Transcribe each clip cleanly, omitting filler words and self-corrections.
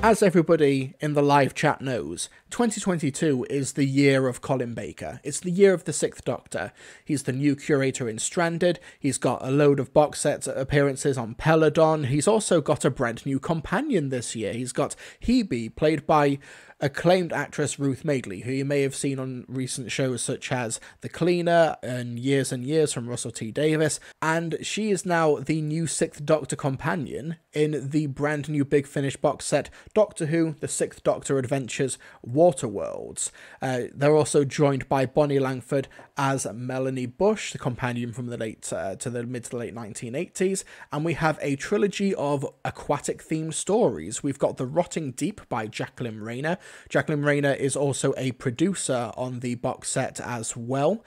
As everybody in the live chat knows, 2022 is the year of Colin Baker. It's the year of the Sixth Doctor. He's the new curator in Stranded. He's got a load of box set appearances on Peladon. He's also got a brand new companion this year. He's got Hebe, played by acclaimed actress Ruth Madeley, who you may have seen on recent shows such as The Cleaner and Years from Russell T Davies, and she is now the new Sixth Doctor companion in the brand new Big Finish box set Doctor Who, The Sixth Doctor Adventures, Waterworlds. They're also joined by Bonnie Langford as Melanie Bush, the companion from the mid to late 1980s, and we have a trilogy of aquatic-themed stories. We've got The Rotting Deep by Jacqueline Rayner. Jacqueline Rayner is also a producer on the box set as well.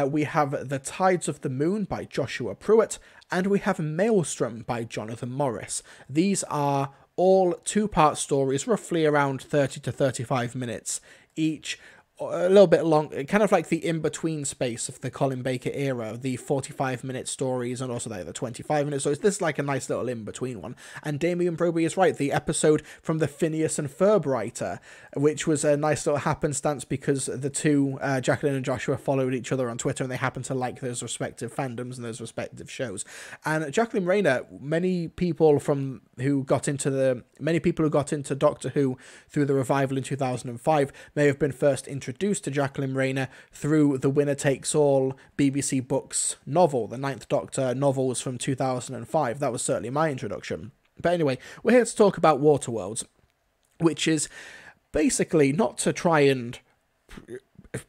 We have The Tides of the Moon by Joshua Pruitt, and we have Maelstrom by Jonathan Morris. These are all two-part stories, roughly around 30 to 35 minutes each. A little bit long, kind of like the in-between space of the Colin Baker era, the 45-minute stories and also the 25-minute stories. This is like a nice little in-between one. And Damien Broby is right, the episode from the Phineas and Ferb writer, which was a nice little happenstance because the two, Jacqueline and Joshua, followed each other on Twitter and they happened to like those respective fandoms and those respective shows. And Jacqueline Rayner, many people who got into Doctor Who through the revival in 2005 may have been first introduced to Jacqueline Rayner through the Winner Takes All BBC Books novel, the Ninth Doctor novels from 2005. That was certainly my introduction. But anyway, we're here to talk about Waterworlds, which is basically not to try and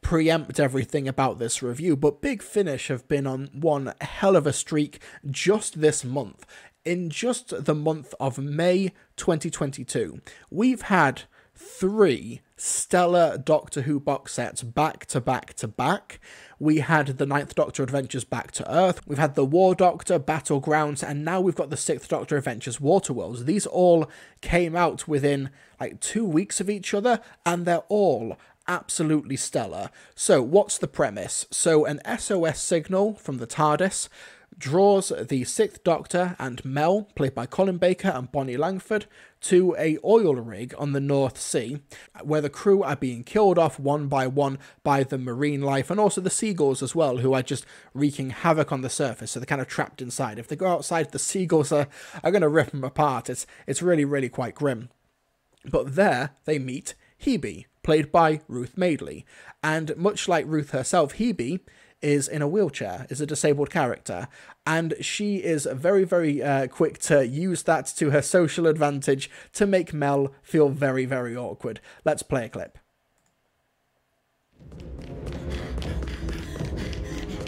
preempt everything about this review, but Big Finish have been on one hell of a streak just this month. In just the month of May 2022, we've had 3 stellar Doctor Who box sets back to back to back. We had the Ninth Doctor Adventures Back to Earth, we've had the War Doctor Battlegrounds, and now we've got the Sixth Doctor Adventures Waterworlds. These all came out within like 2 weeks of each other, and they're all absolutely stellar. So what's the premise? So an SOS signal from the TARDIS draws the Sixth Doctor and Mel, played by Colin Baker and Bonnie Langford, to a oil rig on the North Sea, where the crew are being killed off one by one by the marine life, and also the seagulls as well, who are just wreaking havoc on the surface, so they're kind of trapped inside. If they go outside, the seagulls are going to rip them apart. It's really, really quite grim. But there they meet Hebe, played by Ruth Madeley, and much like Ruth herself, Hebe is in a wheelchair, is a disabled character, and she is very, very quick to use that to her social advantage to make Mel feel very, very awkward. Let's play a clip.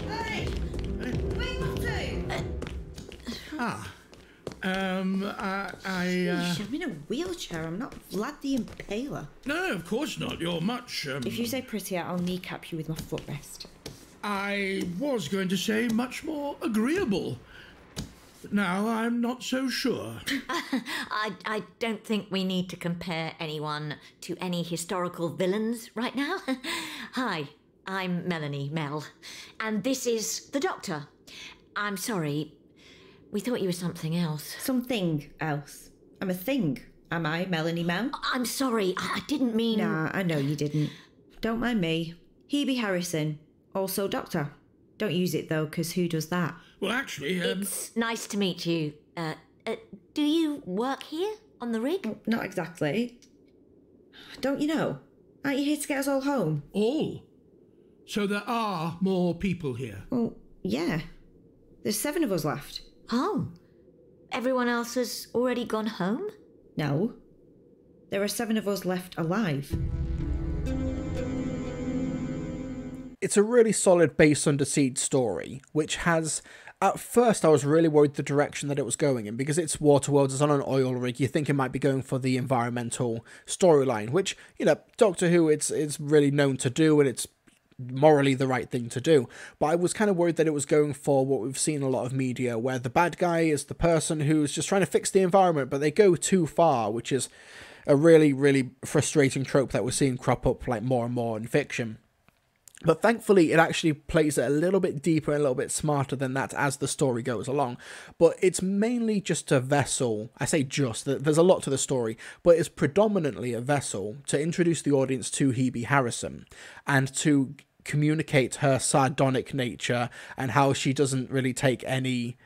Hey! Where you off to? I'm in a wheelchair. I'm not Vlad the Impaler. No, of course not. You're much, If you say prettier, I'll kneecap you with my footrest. I was going to say much more agreeable. But now I'm not so sure. I don't think we need to compare anyone to any historical villains right now. Hi, I'm Melanie Mel, and this is the Doctor. I'm sorry, we thought you were something else. Something else? I'm a thing, am I, Melanie Mel? I'm sorry, I didn't mean... Nah, I know you didn't. Don't mind me. Hebe Harrison, also Doctor. Don't use it though, because who does that? Well, actually, It's nice to meet you. Do you work here on the rig? Not exactly. Don't you know? Aren't you here to get us all home? all. So there are more people here. Well, yeah. There's 7 of us left. Oh, everyone else has already gone home? No. There are 7 of us left alive. It's a really solid base under siege story, which has... At first, I was really worried the direction that it was going in, because it's Waterworlds, it's on an oil rig, you think it might be going for the environmental storyline, which, you know, Doctor Who, it's really known to do, and it's morally the right thing to do. But I was kind of worried that it was going for what we've seen in a lot of media, where the bad guy is the person who's just trying to fix the environment, but they go too far, which is a really, really frustrating trope that we're seeing crop up like more and more in fiction. But thankfully, it actually plays it a little bit deeper and a little bit smarter than that as the story goes along. But it's mainly just a vessel. I say just, there's a lot to the story, but it's predominantly a vessel to introduce the audience to Hebe Harrison and to communicate her sardonic nature and how she doesn't really take any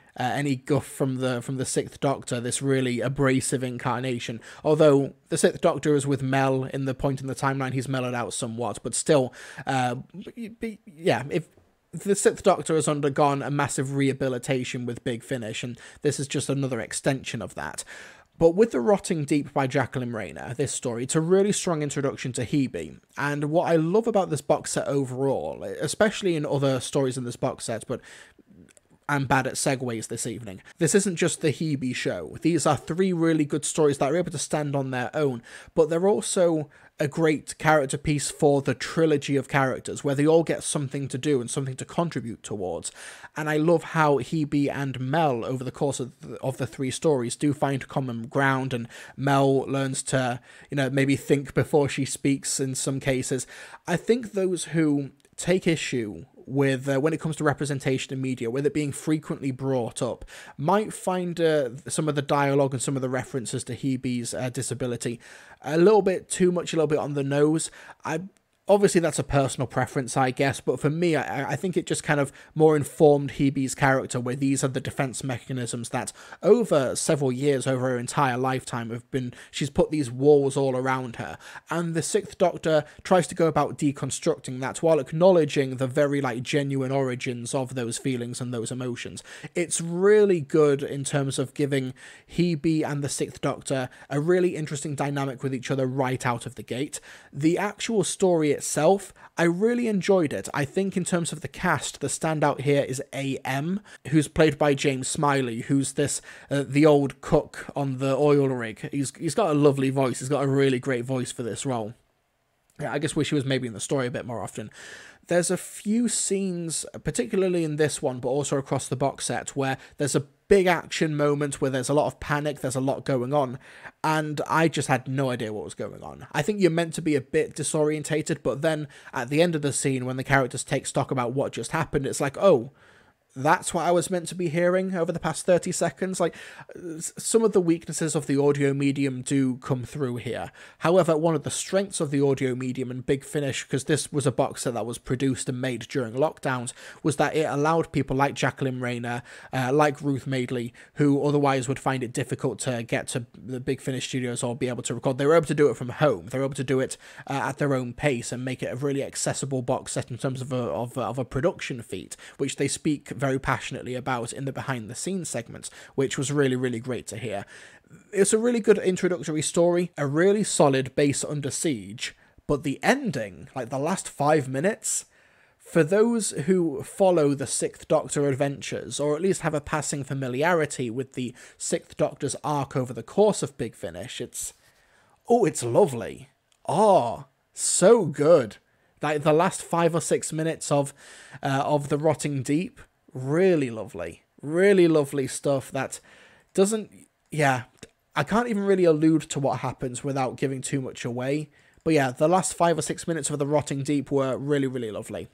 guff from the Sixth Doctor, this really abrasive incarnation. Although the Sixth Doctor is with Mel in the point in the timeline, he's mellowed out somewhat, but still, if the Sixth Doctor has undergone a massive rehabilitation with Big Finish, and this is just another extension of that. But with The Rotting Deep by Jacqueline Rayner, this story, it's a really strong introduction to Hebe. And what I love about this box set overall, especially in other stories in this box set, but I'm bad at segues this evening. This isn't just the Hebe show. These are 3 really good stories that are able to stand on their own, but they're also a great character piece for the trilogy of characters, where they all get something to do and something to contribute towards. And I love how Hebe and Mel, over the course of the 3 stories, do find common ground, and Mel learns to, maybe think before she speaks in some cases. I think those who take issue with when it comes to representation in media, with it being frequently brought up, might find some of the dialogue and some of the references to Hebe's disability a little bit too much, a little bit on the nose. Obviously, that's a personal preference, I guess, but for me, I think it just kind of more informed Hebe's character, where these are the defense mechanisms that over several years, over her entire lifetime, she's put these walls all around her. And the Sixth Doctor tries to go about deconstructing that while acknowledging the very, genuine origins of those feelings and those emotions. It's really good in terms of giving Hebe and the Sixth Doctor a really interesting dynamic with each other right out of the gate. The actual story itself, I really enjoyed it. I think in terms of the cast, the standout here is A.M., who's played by James Smiley, who's the old cook on the oil rig. He's got a lovely voice. He's got a really great voice for this role. I just wish he was maybe in the story a bit more often. There's a few scenes, particularly in this one, but also across the box set, where there's a big action moment where there's a lot of panic, there's a lot going on, and I just had no idea what was going on. I think you're meant to be a bit disorientated, but then at the end of the scene, when the characters take stock about what just happened, it's like, oh, that's what I was meant to be hearing over the past 30 seconds. Some of the weaknesses of the audio medium do come through here. However, one of the strengths of the audio medium and Big Finish, because this was a box set that was produced and made during lockdowns, was that it allowed people like Jacqueline Rayner, like Ruth Madeley, who otherwise would find it difficult to get to the Big Finish studios or be able to record. They were able to do it from home. They were able to do it at their own pace and make it a really accessible box set in terms of a production feat, which they speak very passionately about in the behind the scenes segments, which was really, really great to hear. It's a really good introductory story, a really solid base Under Siege, but the ending, the last 5 minutes, for those who follow the Sixth Doctor adventures, or at least have a passing familiarity with the Sixth Doctor's arc over the course of Big Finish, it's lovely. Oh, so good. The last 5 or 6 minutes of The Rotting Deep, really lovely stuff that doesn't, I can't even really allude to what happens without giving too much away. But yeah, the last 5 or 6 minutes of The Rotting Deep were really, really lovely.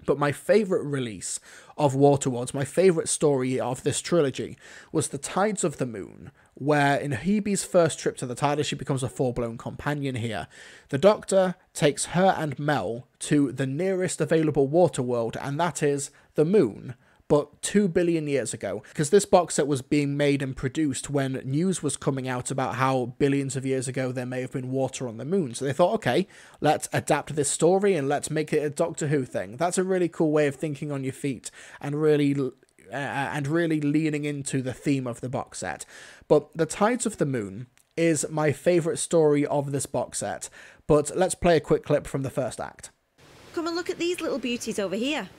But my favourite release of Waterworld, my favourite story of this trilogy, was The Tides of the Moon, where in Hebe's first trip to the TARDIS, she becomes a full-blown companion here. The Doctor takes her and Mel to the nearest available waterworld, and that is the Moon, but 2 billion years ago, because this box set was being made and produced when news was coming out about how billions of years ago there may have been water on the Moon. So they thought, okay, let's adapt this story and let's make it a Doctor Who thing. That's a really cool way of thinking on your feet and really leaning into the theme of the box set. But The Tides of the Moon is my favourite story of this box set, but let's play a quick clip from the first act. Come and look at these little beauties over here.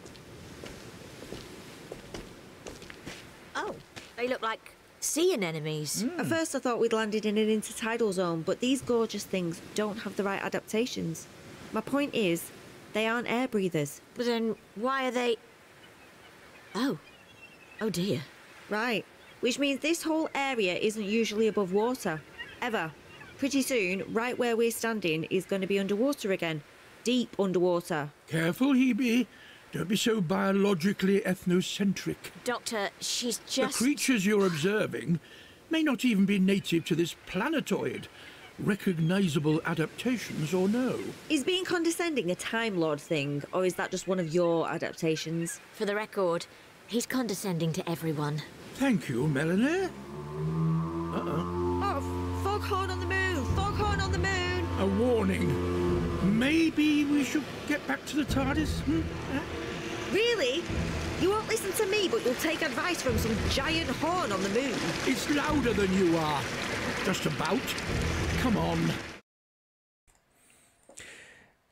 Oh, they look like sea anemones. At first I thought we'd landed in an intertidal zone, but these gorgeous things don't have the right adaptations. My point is, they aren't air breathers. But then why are they... Oh dear. Right, which means this whole area isn't usually above water, ever. Pretty soon, right where we're standing is going to be underwater again. deep underwater. Careful, Hebe. Don't be so biologically ethnocentric. Doctor, she's The just... creatures you're observing may not even be native to this planetoid. Recognizable adaptations or no. Is being condescending a Time Lord thing, or is that just one of your adaptations? For the record, he's condescending to everyone. Thank you, Melanie. Oh, foghorn on the moon! Foghorn on the moon! A warning. Maybe we should get back to the TARDIS? Really? You won't listen to me, but you'll take advice from some giant horn on the moon. It's louder than you are. Just about. Come on.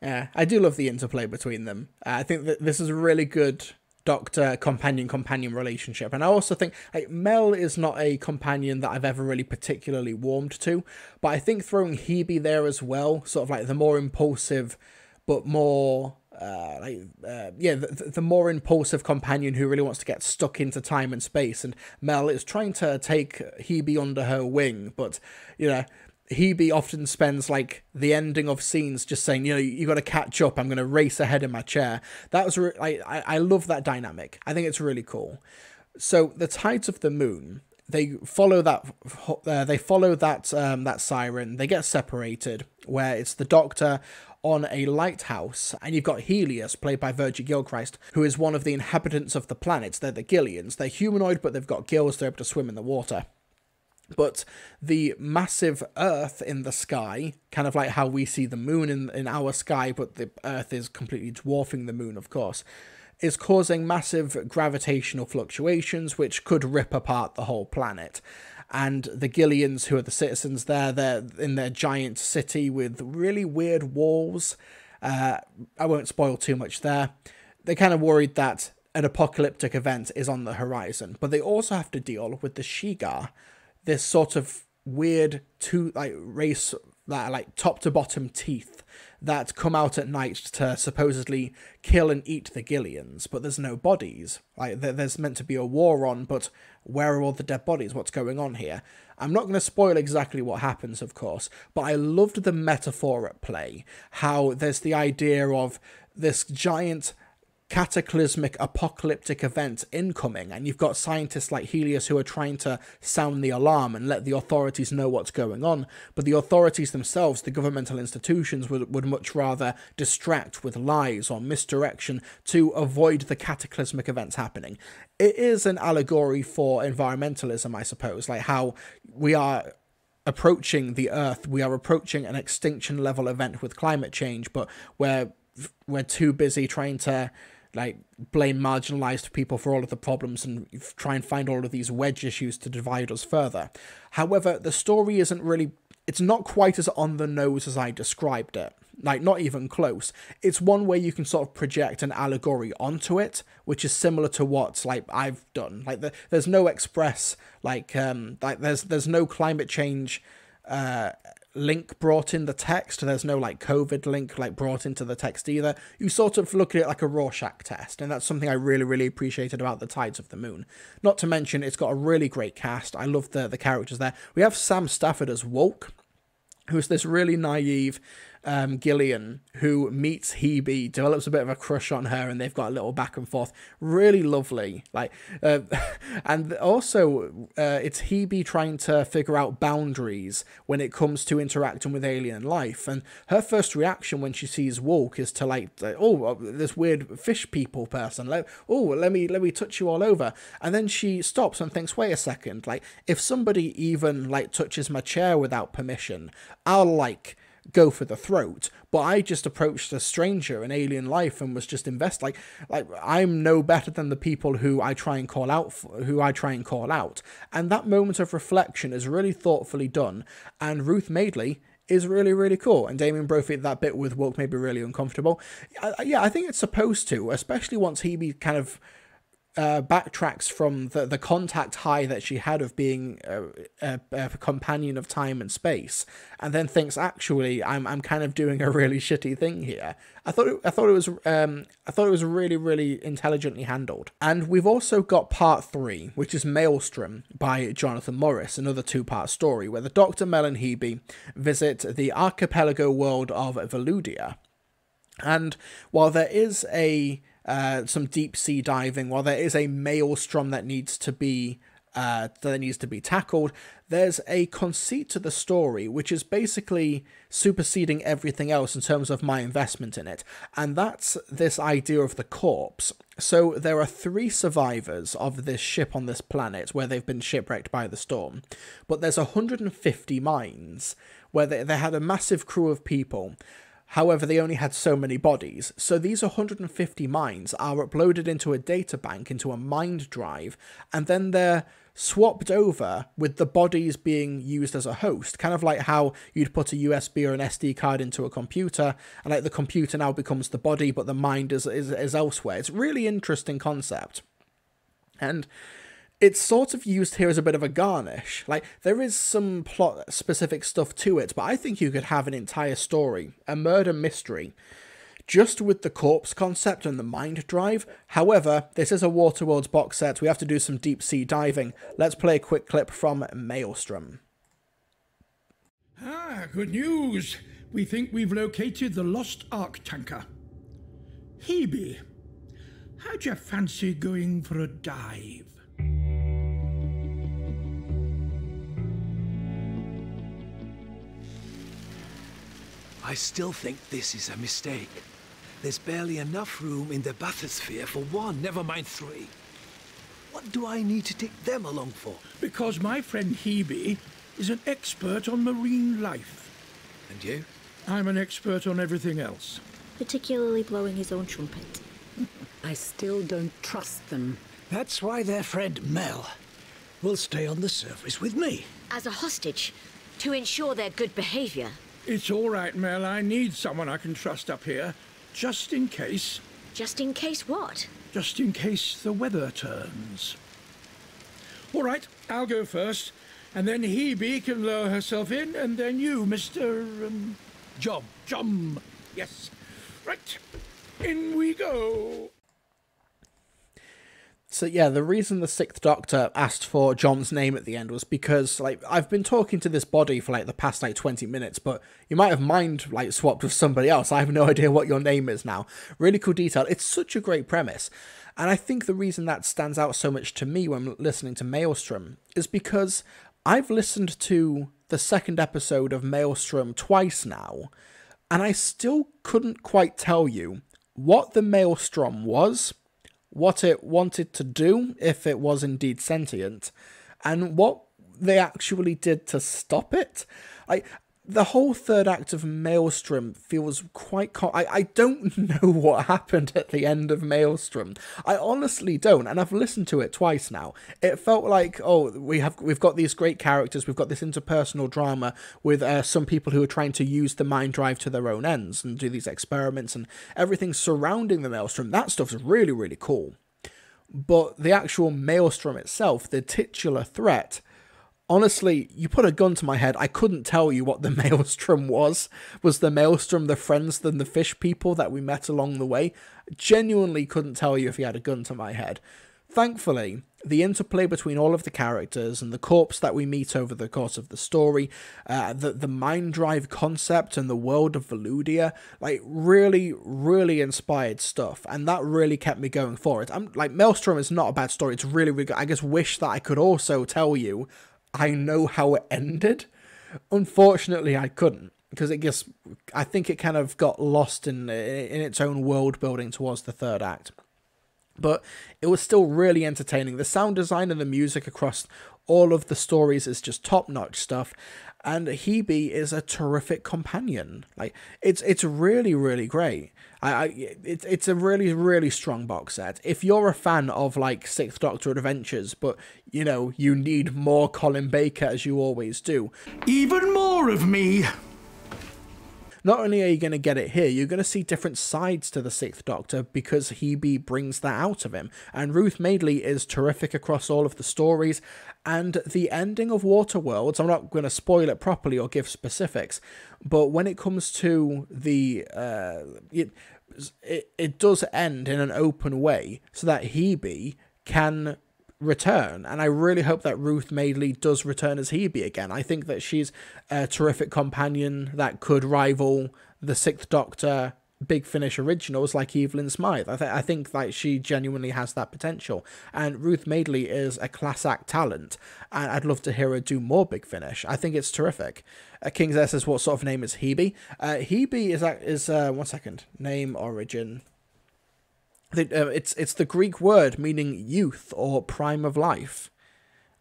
Yeah, I do love the interplay between them. I think that this is a really good Doctor companion relationship, and I also think Mel is not a companion that I've ever really particularly warmed to, but I think throwing Hebe there as well, sort of like the more impulsive but more the more impulsive companion who really wants to get stuck into time and space, and Mel is trying to take Hebe under her wing, but Hebe often spends like the ending of scenes just saying, you got to catch up. I'm going to race ahead in my chair. That was I love that dynamic. I think it's really cool. So the Tides of the Moon, they follow that that siren. They get separated, where it's the Doctor on a lighthouse, and you've got Helios, played by Virgie Gilchrist, who is one of the inhabitants of the planets. They're the Gillians. They're humanoid, but they've got gills. They're able to swim in the water. But the massive Earth in the sky, kind of like how we see the moon in our sky, but the Earth is completely dwarfing the moon, of course, is causing massive gravitational fluctuations, which could rip apart the whole planet. And the Gillians, who are the citizens there, they're in their giant city with really weird walls. I won't spoil too much there. They're kind of worried that an apocalyptic event is on the horizon, but they also have to deal with the Shi'Gar, this sort of weird race that like top to bottom teeth that come out at night to supposedly kill and eat the Gillians, but there's no bodies. Like there's meant to be a war on, but where are all the dead bodies? What's going on here? I'm not going to spoil exactly what happens, of course, but I loved the metaphor at play. How there's the idea of this giant cataclysmic apocalyptic event incoming, and you've got scientists like Helios who are trying to sound the alarm and let the authorities know what's going on, but the authorities themselves, the governmental institutions, would much rather distract with lies or misdirection to avoid the cataclysmic events happening. It is an allegory for environmentalism, I suppose, like how we are approaching the Earth, we are approaching an extinction level event with climate change, but we're too busy trying to blame marginalized people for all of the problems and try and find all of these wedge issues to divide us further. However, the story it's not quite as on the nose as I described it. Not even close. It's one where you can sort of project an allegory onto it, which is similar to what I've done. There's no express there's no climate change link brought in the text. There's no COVID link brought into the text either. You sort of look at it like a Rorschach test, and that's something I really, really appreciated about the Tides of the Moon. Not to mention, it's got a really great cast. I love the characters there. We have Sam Stafford as Woke, who's this really naive Gillian who meets Hebe, develops a bit of a crush on her, and they've got a little back and forth. Really lovely. And also it's Hebe trying to figure out boundaries when it comes to interacting with alien life, and her first reaction when she sees Woke is to this weird fish people person, let me touch you all over, and then she stops and thinks, wait a second, if somebody even touches my chair without permission, I'll go for the throat, but I just approached a stranger, an alien life, and was just invested. I'm no better than the people who I try and call out. And that moment of reflection is really thoughtfully done, and Ruth Madeley is really, really cool. And Damien Brophy, that bit with Woke made me really uncomfortable. I think it's supposed to, especially once Hebe kind of backtracks from the contact high that she had of being a companion of time and space, and then thinks, actually, I'm kind of doing a really shitty thing here. I thought it was really, really intelligently handled. And we've also got part 3, which is Maelstrom by Jonathan Morris, another 2-part story where the Doctor, Mel, and Hebe visit the archipelago world of Veludia. And while there is some deep sea diving, while there is a maelstrom that needs to be tackled, there's a conceit to the story which is basically superseding everything else in terms of my investment in it, and that's this idea of the corpse. So there are 3 survivors of this ship on this planet where they've been shipwrecked by the storm, but there's 150 mines where they had a massive crew of people. However, they only had so many bodies, so these 150 mines are uploaded into a data bank, into a mind drive, and then they're swapped over with the bodies being used as a host, kind of like how you'd put a USB or an SD card into a computer, and like the computer now becomes the body, but the mind is elsewhere. It's a really interesting concept. And it's sort of used here as a bit of a garnish. Like, there is some plot-specific stuff to it, but I think you could have an entire story, a murder mystery, just with the corpse concept and the mind drive. However, this is a Waterworlds box set. We have to do some deep-sea diving. Let's play a quick clip from Maelstrom. Ah, good news. We think we've located the lost Ark tanker. Hebe, how'd you fancy going for a dive? I still think this is a mistake. There's barely enough room in the bathysphere for 1, never mind 3. What do I need to take them along for? Because my friend Hebe is an expert on marine life. And you? I'm an expert on everything else. Particularly blowing his own trumpet. I still don't trust them. That's why their friend Mel will stay on the surface with me. As a hostage, to ensure their good behavior. It's all right, Mel. I need someone I can trust up here. Just in case. Just in case what? Just in case the weather turns. All right, I'll go first. And then Hebe can lower herself in, and then you, Mr. Jom. Yes. Right. In we go. So yeah, the reason the 6th Doctor asked for John's name at the end was because, like, I've been talking to this body for, like, the past, 20 minutes, but you might have mind, swapped with somebody else. I have no idea what your name is now. Really cool detail. It's such a great premise. And I think the reason that stands out so much to me when listening to Maelstrom is because I've listened to the 2nd episode of Maelstrom twice now, and I still couldn't quite tell you what the Maelstrom was, what it wanted to do, if it was indeed sentient, and what they actually did to stop it. The whole 3rd act of Maelstrom feels quite... I don't know what happened at the end of Maelstrom. I honestly don't, and I've listened to it twice now. It felt like, oh, we've got these great characters, we've got this interpersonal drama with some people who are trying to use the mind drive to their own ends and do these experiments, and everything surrounding the Maelstrom. That stuff's really, really cool. But the actual Maelstrom itself, the titular threat... Honestly, you put a gun to my head, I couldn't tell you what the Maelstrom was. Was the Maelstrom the friends than the fish people that we met along the way? Genuinely couldn't tell you if you had a gun to my head. Thankfully, the interplay between all of the characters and the corpse that we meet over the course of the story, the mind drive concept and the world of Veludia, really, really inspired stuff, and that really kept me going for it. Maelstrom is not a bad story, it's really, really good. I just wish that I could also tell you I know how it ended. Unfortunately, I couldn't, because I think it kind of got lost in its own world building towards the 3rd act. But it was still really entertaining. The sound design and the music across all of the stories is just top-notch stuff, and Hebe is a terrific companion. It's really, really great. It's a really, really strong box set. If you're a fan of 6th Doctor Adventures, but you need more Colin Baker, as you always do, Even more of me. not only are you going to get it here, you're going to see different sides to the 6th Doctor because Hebe brings that out of him. And Ruth Madeley is terrific across all of the stories. And the ending of Waterworlds, I'm not going to spoil it properly or give specifics, but when it comes to the... It does end in an open way so that Hebe can return, and I really hope that Ruth Madeley does return as Hebe again. I think that she's a terrific companion that could rival the 6th Doctor Big Finish originals like Evelyn Smythe. I think like she genuinely has that potential, and Ruth Madeley is a class act talent, and I'd love to hear her do more Big Finish. I think it's terrific. King's S says, what sort of name is Hebe? Hebe is 1 second, name origin. It's the Greek word meaning youth or prime of life.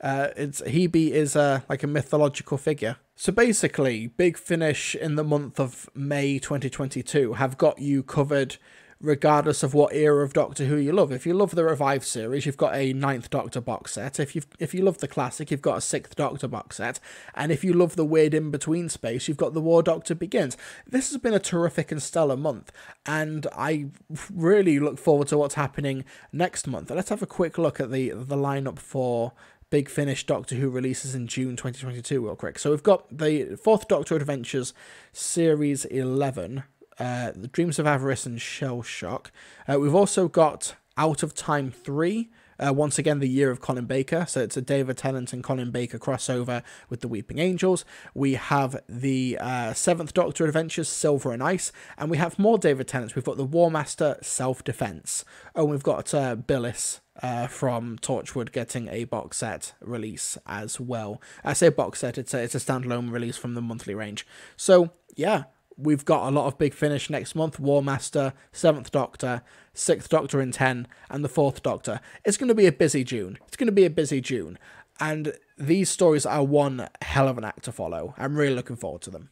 Hebe is like a mythological figure. So basically, Big Finish in the month of May 2022 have got you covered regardless of what era of Doctor Who you love. If you love the Revived series, you've got a 9th Doctor box set. If you love the classic, you've got a 6th Doctor box set. And if you love the weird in-between space, you've got The War Doctor Begins. This has been a terrific and stellar month, and I really look forward to what's happening next month. Let's have a quick look at the lineup for Big Finish Doctor Who releases in June 2022 real quick. So we've got the 4th Doctor Adventures Series 11, The Dreams of Avarice and Shell Shock. We've also got Out of Time 3, once again the year of Colin Baker, so it's a David Tennant and Colin Baker crossover with the Weeping Angels. We have the 7th Doctor Adventures Silver and Ice, and we have more David Tennants. We've got the War Master Self-Defense. Oh, we've got Billis from Torchwood getting a box set release as well. I say box set, it's a standalone release from the monthly range. So yeah, we've got a lot of Big Finish next month. War Master, 7th Doctor, 6th Doctor in 10, and the 4th Doctor. It's going to be a busy June. And these stories are one hell of an act to follow. I'm really looking forward to them.